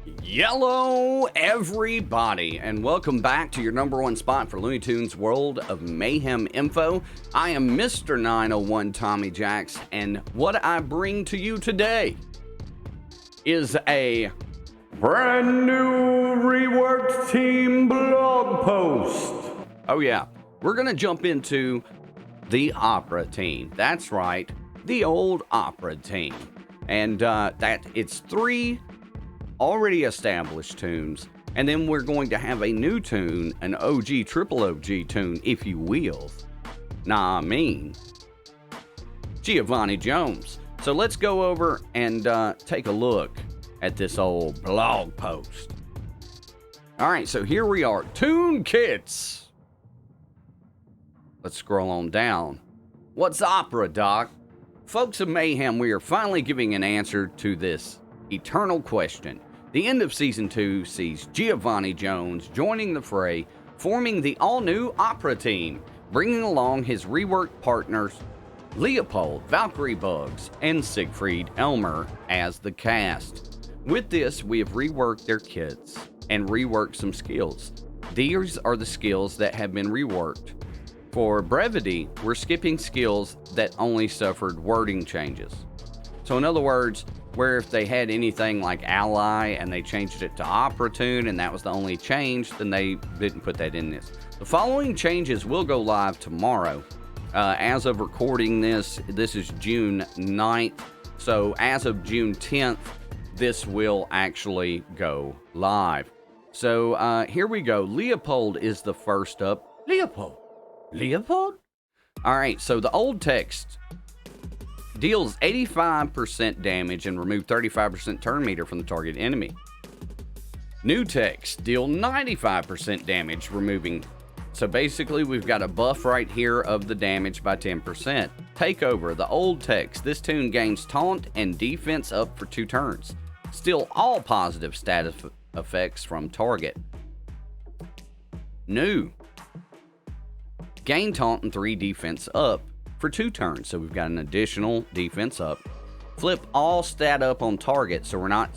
Yellow, everybody, and welcome back to your #1 spot for Looney Tunes World of Mayhem info. I am Mr. 901 Tommy Jacks, and what I bring to you today is a brand new Rework team blog post. Oh yeah, we're gonna jump into the opera team. That's right, the old opera team, and it's 3 already established tunes, and then we're going to have a new tune, an OG, triple OG tune, if you will. Nah, I mean, Giovanni Jones. So let's go over and take a look at this old blog post. All right, so here we are, tune kits. Let's scroll on down. What's opera, Doc? Folks of Mayhem, we are finally giving an answer to this eternal question. The end of Season 2 sees Giovanni Jones joining the fray, forming the all-new opera team, bringing along his rework partners Leopold, Valkyrie Bugs, and Siegfried Elmer as the cast. With this, we have reworked their kits and reworked some skills. These are the skills that have been reworked. For brevity, we're skipping skills that only suffered wording changes. So in other words, where if they had anything like ally and they changed it to opera tune and that was the only change, then they didn't put that in this. The following changes will go live tomorrow. As of recording this is June 9th. So as of June 10th, this will actually go live. So here we go. Leopold is the first up. Leopold? All right, so the old text deals 85% damage and remove 35% turn meter from the target enemy. New text, deal 95% damage, removing. So basically, we've got a buff right here of the damage by 10%. Takeover, the old text. This tune gains taunt and defense up for 2 turns. Still all positive status effects from target. New. Gain taunt and 3 defense up for 2 turns, so we've got an additional defense up. Flip all stat up on target, so we're not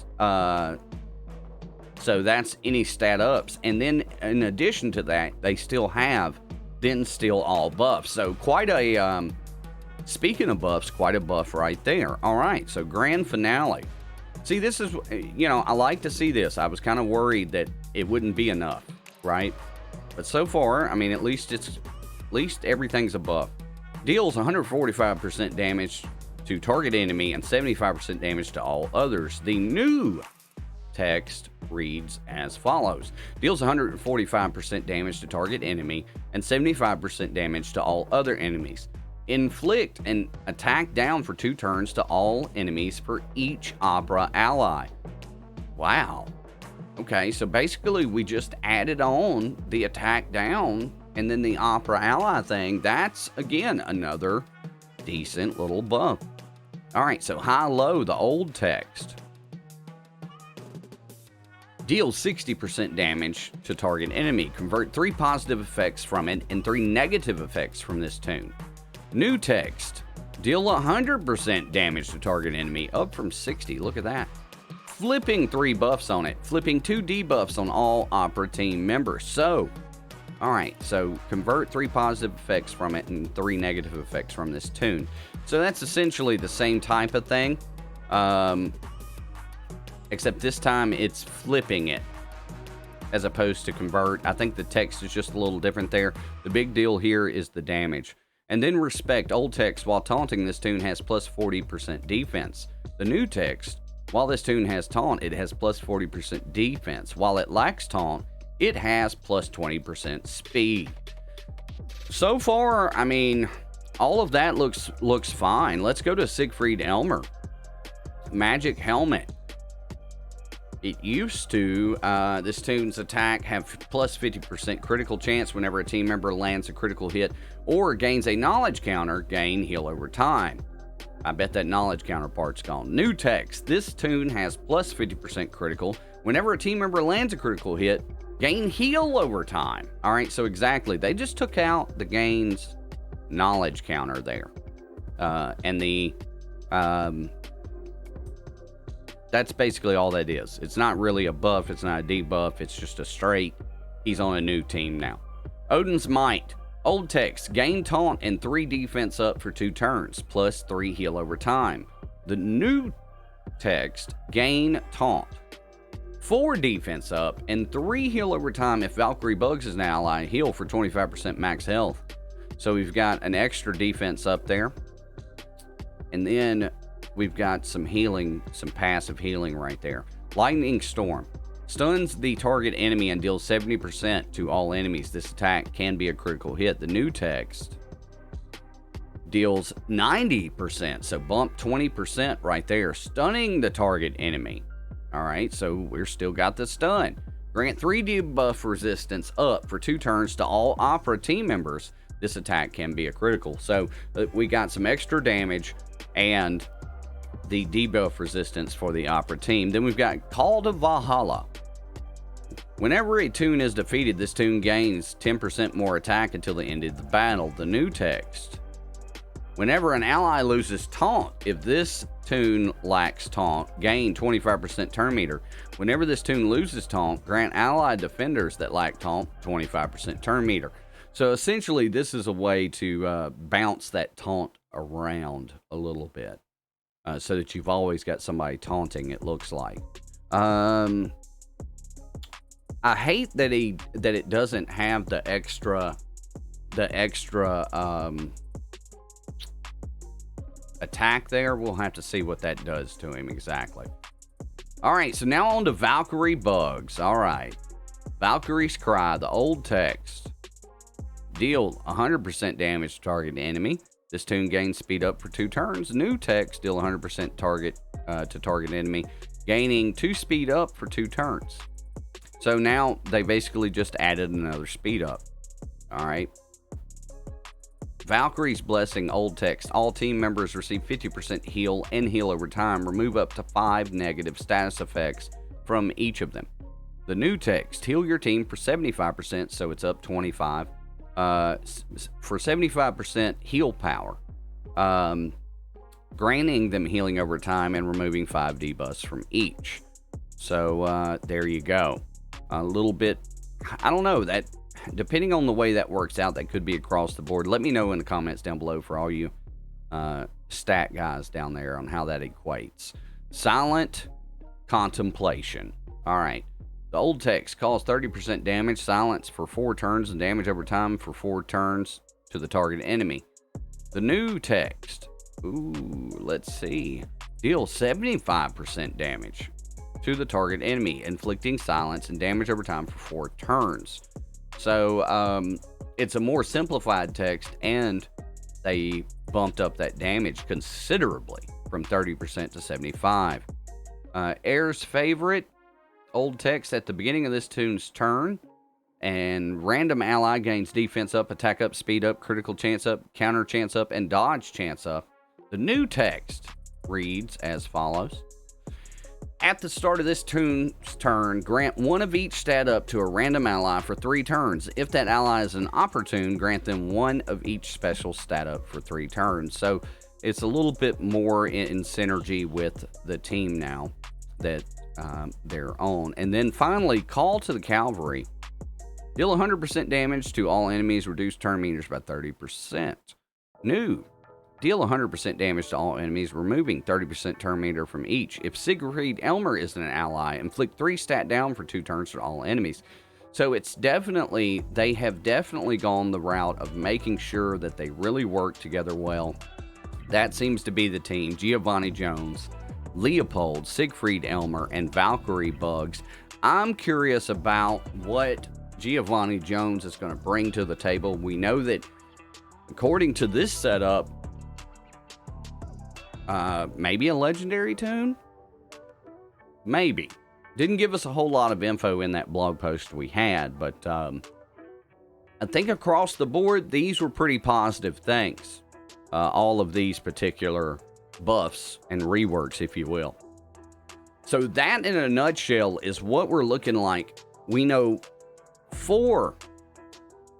so that's any stat ups, and then in addition to that, they still have then still all buffs. So quite a speaking of buffs, quite a buff right there. All right, so grand finale. See, this is, you know, I like to see this. I was kind of worried that it wouldn't be enough, right? But so far, I mean, at least everything's a buff. Deals 145% damage to target enemy and 75% damage to all others. The new text reads as follows. Deals 145% damage to target enemy and 75% damage to all other enemies. Inflict an attack down for 2 turns to all enemies for each opera ally. Wow. Okay, so basically we just added on the attack down and then the opera ally thing. That's, again, another decent little buff. All right, so high-low, the old text. Deals 60% damage to target enemy. Convert 3 positive effects from it and 3 negative effects from this tune. New text. Deal 100% damage to target enemy, up from 60. Look at that. Flipping 3 buffs on it. Flipping 2 debuffs on all opera team members. So, all right, so convert 3 positive effects from it and 3 negative effects from this tune. So that's essentially the same type of thing, except this time it's flipping it as opposed to convert. I think the text is just a little different there. The big deal here is the damage. And then respect, old text, while taunting, this tune has plus 40% defense. The new text, while this tune has taunt, it has plus 40% defense. While it lacks taunt, it has plus 20% speed. So far, I mean, all of that looks fine. Let's go to Siegfried Elmer. Magic Helmet. It used to, this tune's attack have plus 50% critical chance whenever a team member lands a critical hit or gains a knowledge counter, gain heal over time. I bet that knowledge counterpart's gone. New text. This tune has plus 50% critical. Whenever a team member lands a critical hit, gain heal over time. All right, so exactly. They just took out the gains knowledge counter there. And the That's basically all that is. It's not really a buff. It's not a debuff. It's just a straight, he's on a new team now. Odin's Might. Old text, gain taunt and 3 defense up for 2 turns, plus 3 heal over time. The new text, gain taunt, 4 defense up, and 3 heal over time if Valkyrie Bugs is an ally, heal for 25% max health. So we've got an extra defense up there. And then we've got some healing, some passive healing right there. Lightning Storm. Stuns the target enemy and deals 70% to all enemies. This attack can be a critical hit. The new text deals 90%, so bump 20% right there, stunning the target enemy. All right, so we're still got the stun. Grant 3 debuff resistance up for 2 turns to all Opera team members. This attack can be a critical. So we got some extra damage and the debuff resistance for the Opera team. Then we've got Call to Valhalla. Whenever a toon is defeated, this toon gains 10% more attack until the end of the battle. The new text. Whenever an ally loses taunt, if this toon lacks taunt, gain 25% turn meter. Whenever this toon loses taunt, grant allied defenders that lack taunt 25% turn meter. So essentially, this is a way to bounce that taunt around a little bit, so that you've always got somebody taunting, it looks like. I hate that it doesn't have the extra attack there. We'll have to see what that does to him exactly. All right, so now on to Valkyrie Bugs. All right, Valkyrie's Cry, the old text. Deal 100% damage to target enemy. This toon gains speed up for 2 turns. New text, deal 100% target to target enemy, gaining 2 speed up for 2 turns. So now they basically just added another speed up. All right. Valkyrie's Blessing, old text. All team members receive 50% heal and heal over time. Remove up to 5 negative status effects from each of them. The new text, heal your team for 75%, so it's up 25. For 75% heal power. Granting them healing over time and removing 5 debuffs from each. So there you go. A little bit, I don't know, that depending on the way that works out, that could be across the board. Let me know in the comments down below for all you stat guys down there on how that equates. Silent Contemplation. All right. The old text calls 30% damage, silence for 4 turns, and damage over time for 4 turns to the target enemy. The new text, let's see, deals 75% damage to the target enemy, inflicting silence and damage over time for 4 turns. So it's a more simplified text, and they bumped up that damage considerably from 30% to 75%. Heir's Favorite, old text, at the beginning of this toon's turn, and random ally gains defense up, attack up, speed up, critical chance up, counter chance up, and dodge chance up. The new text reads as follows. At the start of this toon's turn, grant 1 of each stat up to a random ally for 3 turns. If that ally is an opportune, grant them 1 of each special stat up for 3 turns. So it's a little bit more in synergy with the team now that they're on. And then finally, Call to the Cavalry. Deal 100% damage to all enemies, reduce turn meters by 30%. New. Deal 100% damage to all enemies, removing 30% turn meter from each. If Siegfried Elmer is an ally, inflict 3 stat down for 2 turns to all enemies. So it's definitely, they have definitely gone the route of making sure that they really work together well. That seems to be the team. Giovanni Jones, Leopold, Siegfried Elmer, and Valkyrie Bugs. I'm curious about what Giovanni Jones is going to bring to the table. We know that according to this setup, maybe a legendary toon? Maybe. Didn't give us a whole lot of info in that blog post we had, but I think across the board, these were pretty positive things. All of these particular buffs and reworks, if you will. So that, in a nutshell, is what we're looking like. We know 4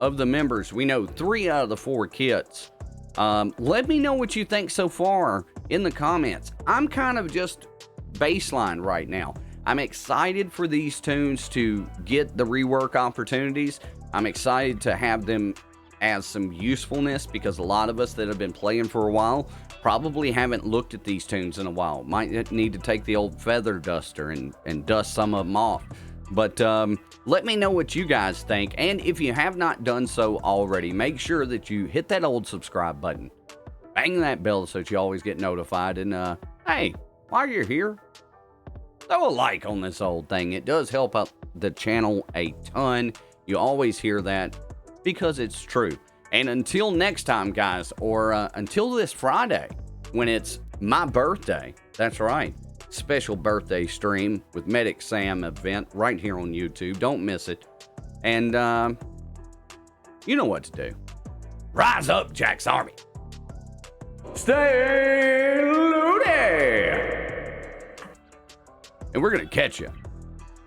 of the members. We know 3 out of the 4 kits. Let me know what you think so far in the comments. I'm kind of just baseline right now. I'm excited for these tunes to get the rework opportunities. I'm excited to have them as some usefulness, because a lot of us that have been playing for a while probably haven't looked at these tunes in a while. Might need to take the old feather duster and dust some of them off. But let me know what you guys think. And if you have not done so already, make sure that you hit that old subscribe button. Bang that bell so that you always get notified. And hey, while you're here, throw a like on this old thing. It does help out the channel a ton. You always hear that because it's true. And until next time, guys, or until this Friday, when it's my birthday, that's right, special birthday stream with Medic Sam event right here on YouTube. Don't miss it. And you know what to do. Rise up, Jack's Army. Stay loony. And we're going to catch you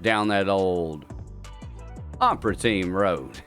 down that old Opera Team Road.